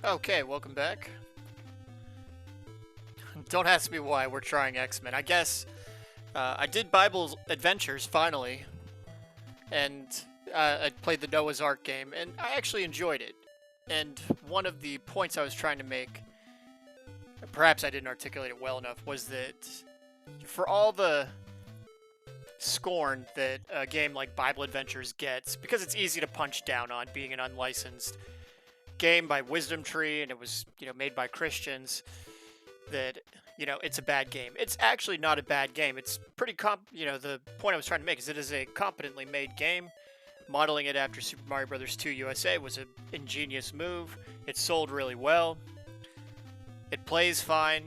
Okay, welcome back. Don't ask me why we're trying X-Men. I guess I did Bible Adventures finally, and I played the Noah's Ark game, and I actually enjoyed it. And one of the points I was trying to make, perhaps I didn't articulate it well enough, was that for all the scorn that a game like Bible Adventures gets, because it's easy to punch down on being an unlicensed game by Wisdom Tree, and it was, made by Christians, that, it's a bad game. It's actually not a bad game. It's pretty the point I was trying to make is it is a competently made game. Modeling it after Super Mario Bros. 2 USA was an ingenious move. It sold really well. It plays fine.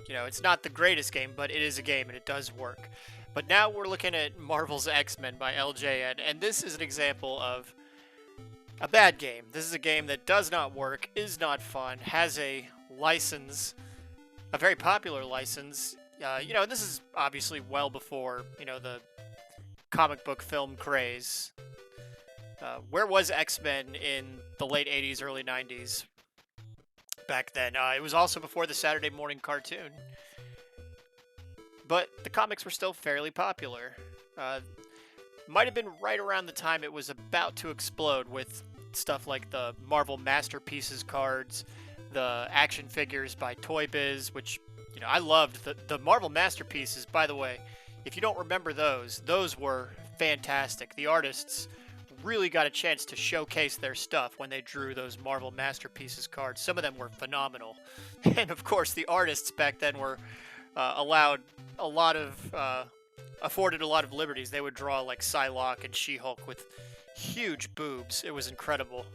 It's not the greatest game, but it is a game and it does work. But now we're looking at Marvel's X-Men by LJN, and this is an example of a bad game. This is a game that does not work, is not fun, has a license, a very popular license. This is obviously well before, the comic book film craze. Where was X-Men in the late 80s, early 90s? Back then. It was also before the Saturday morning cartoon. But the comics were still fairly popular. Might have been right around the time it was about to explode with stuff like the Marvel Masterpieces cards, the action figures by Toy Biz, which, I loved. The Marvel Masterpieces, by the way, if you don't remember those were fantastic. The artists really got a chance to showcase their stuff when they drew those Marvel Masterpieces cards. Some of them were phenomenal. And of course, the artists back then were afforded a lot of liberties. They would draw like Psylocke and She-Hulk with huge boobs. It was incredible.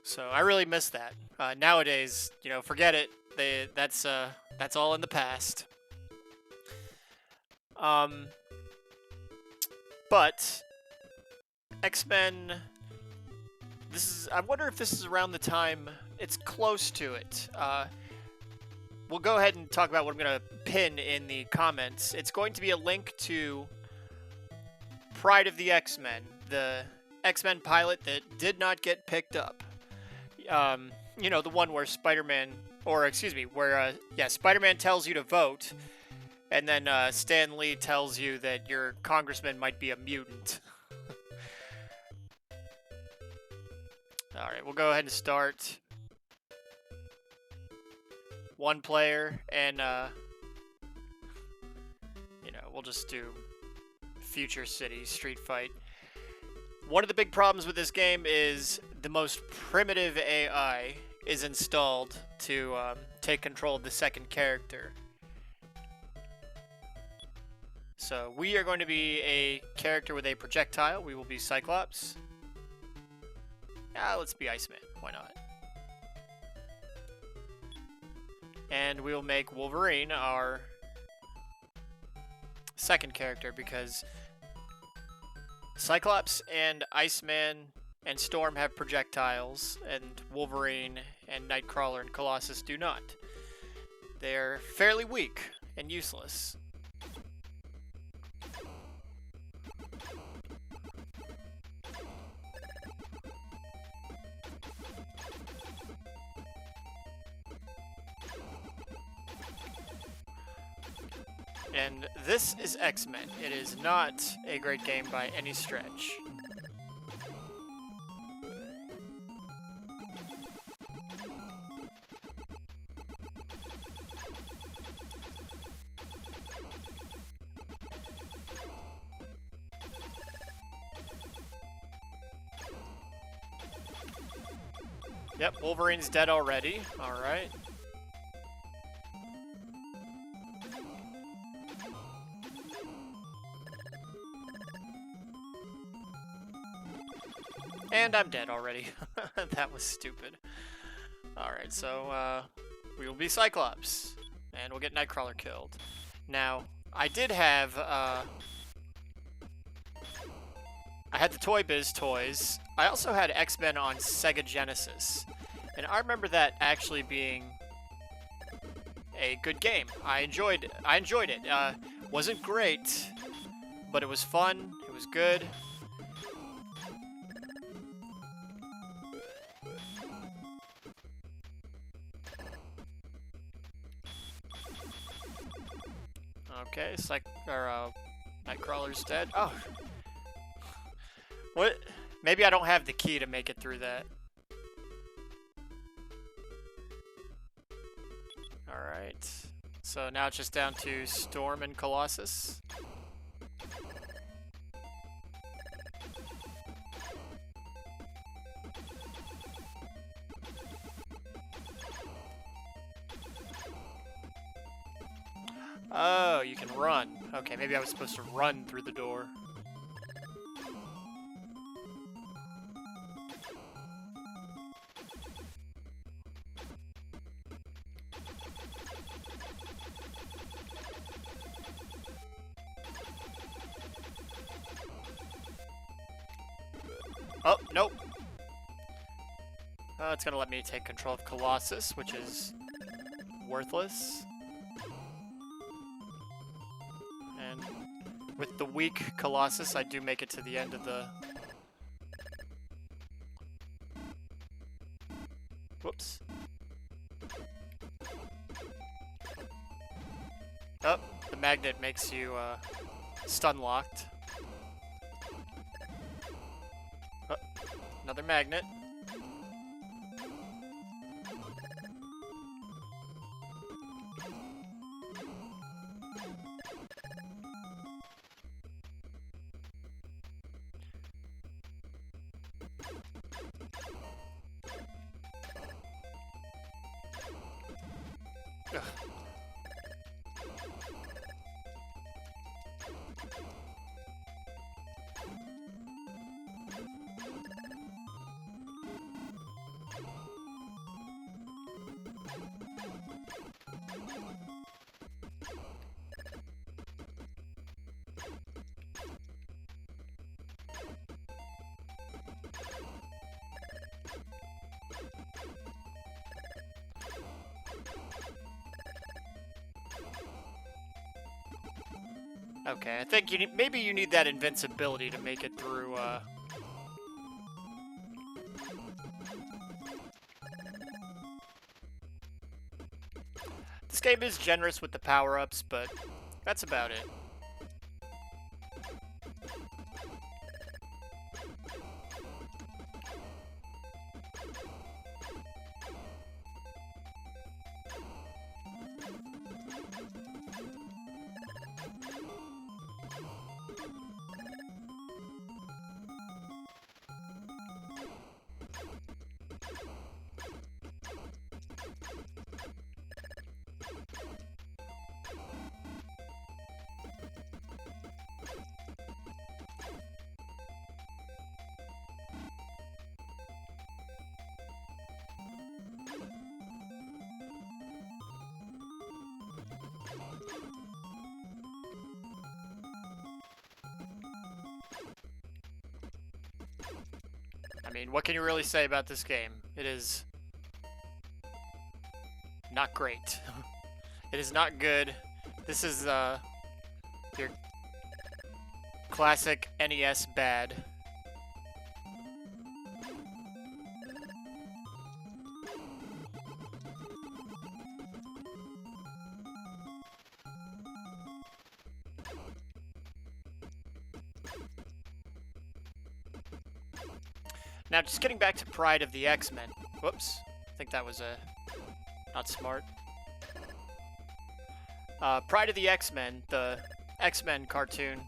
So I really miss that. Nowadays, forget it. That's all in the past. But X-Men. I wonder if this is around the time. It's close to it. We'll go ahead and talk about what I'm going to pin in the comments. It's going to be a link to Pryde of the X-Men, the X-Men pilot that did not get picked up. The one where Spider-Man tells you to vote, and then Stan Lee tells you that your congressman might be a mutant. Alright, we'll go ahead and start. One player, and we'll just do Future City Street Fight. One of the big problems with this game is the most primitive AI is installed to take control of the second character. So we are going to be a character with a projectile. We will be Cyclops. Let's be Iceman. Why not? And we'll make Wolverine our second character because Cyclops and Iceman and Storm have projectiles, and Wolverine and Nightcrawler and Colossus do not. They're fairly weak and useless. And this is X-Men. It is not a great game by any stretch. Yep, Wolverine's dead already. Alright. And I'm dead already. That was stupid. Alright, so we will be Cyclops. And we'll get Nightcrawler killed. Now, I did have I had the Toy Biz toys. I also had X-Men on Sega Genesis. And I remember that actually being a good game. I enjoyed it. Wasn't great, but it was fun. It was good. Okay, Nightcrawler's dead. Oh. What? Maybe I don't have the key to make it through that. Alright. So now it's just down to Storm and Colossus. Oh, you can run. Okay, maybe I was supposed to run through the door. Oh, nope. It's gonna let me take control of Colossus, which is worthless. And with the weak Colossus, I do make it to the end of the... Whoops. Oh, the magnet makes you stun-locked. Oh, another magnet. Ugh. Okay, I think maybe you need that invincibility to make it through, This game is generous with the power-ups, but that's about it. I mean, what can you really say about this game? It is not great. It is not good. This is your classic NES bad. Now, just getting back to Pryde of the X-Men. Whoops. I think that was not smart. Pryde of the X-Men, the X-Men cartoon,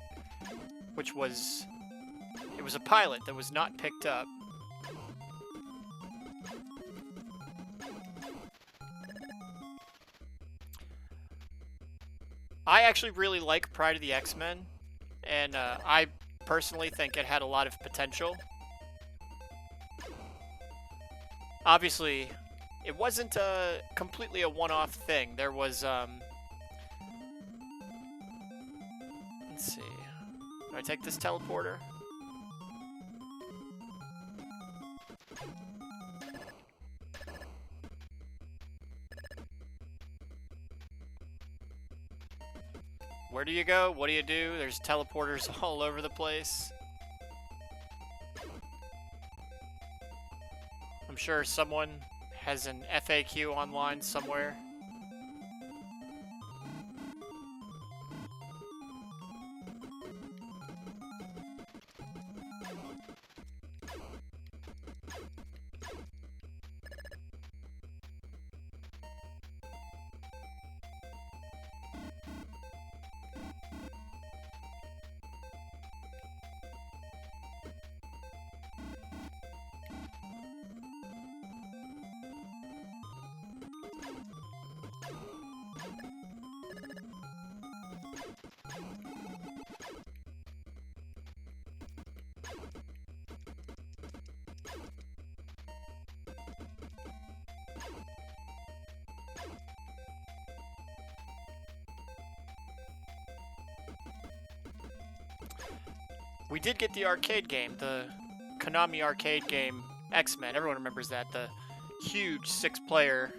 which was... It was a pilot that was not picked up. I actually really like Pryde of the X-Men, and I personally think it had a lot of potential. Obviously, it wasn't completely a one-off thing. There was, let's see. Do I take this teleporter? Where do you go? What do you do? There's teleporters all over the place. I'm sure someone has an FAQ online somewhere. We did get the arcade game, the Konami arcade game X-Men. Everyone remembers that. The huge 6-player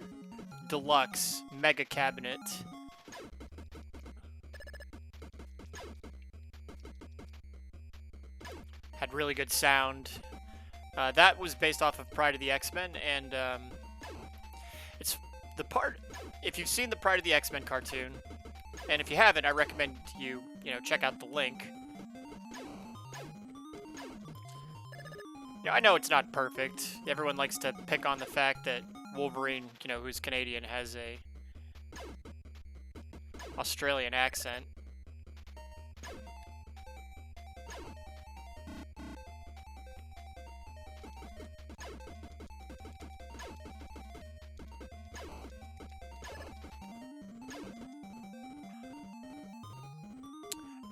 deluxe mega cabinet. Had really good sound. That was based off of Pryde of the X-Men, and it's the part. If you've seen the Pryde of the X-Men cartoon, and if you haven't, I recommend you check out the link. I know it's not perfect. Everyone likes to pick on the fact that Wolverine, who's Canadian, has a Australian accent.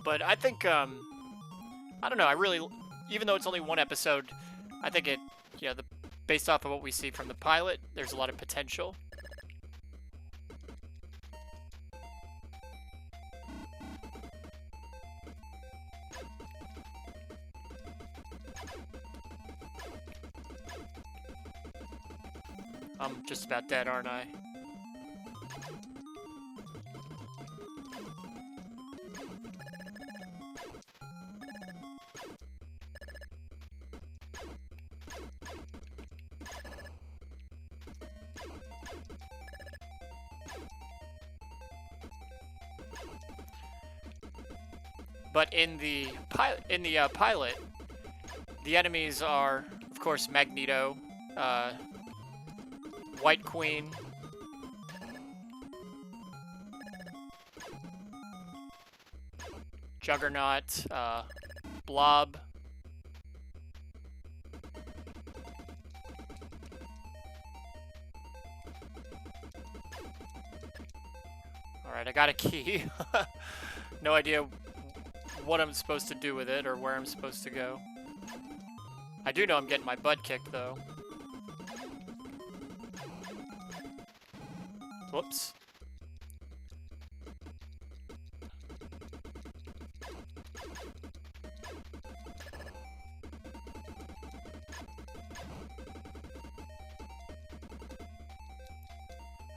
But I think, I don't know, even though it's only one episode, I think it, based off of what we see from the pilot, there's a lot of potential. I'm just about dead, aren't I? But in the pilot, the enemies are, of course, Magneto, White Queen, Juggernaut, Blob, Alright, I got a key. No idea what I'm supposed to do with it or where I'm supposed to go. I do know I'm getting my butt kicked, though. Whoops.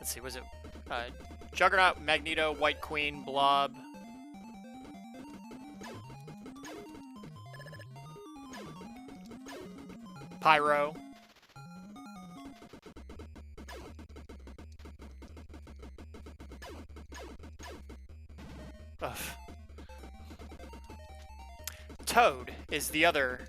Let's see, was it Juggernaut, Magneto, White Queen, Blob, Pyro, ugh. Toad is the other.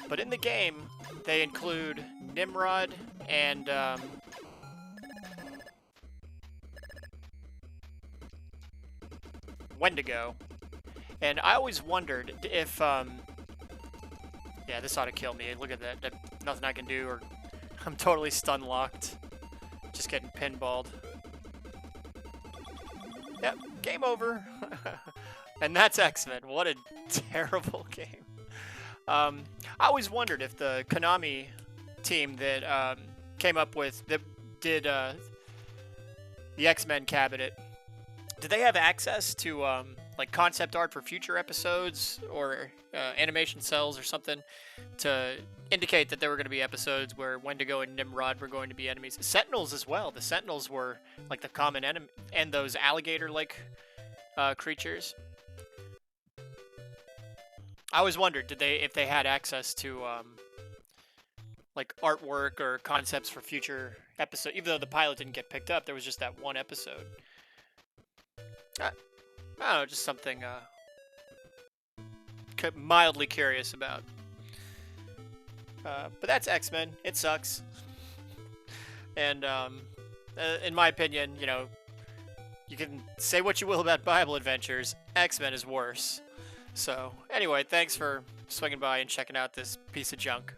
But in the game, they include Nimrod and Wendigo. And I always wondered if, yeah, this ought to kill me. Look at that. Nothing I can do, or I'm totally stun-locked. Just getting pinballed. Yep, game over. And that's X-Men. What a terrible game. I always wondered if the Konami team that came up with, that did the X-Men cabinet, did they have access to like concept art for future episodes or animation cells or something to indicate that there were going to be episodes where Wendigo and Nimrod were going to be enemies? Sentinels as well. The Sentinels were like the common enemy, and those alligator-like creatures. I always wondered, if they had access to like artwork or concepts for future episodes. Even though the pilot didn't get picked up, there was just that one episode. I don't know, just something mildly curious about. But that's X-Men. It sucks. And in my opinion, you can say what you will about Bible Adventures. X-Men is worse. So, anyway, thanks for swinging by and checking out this piece of junk.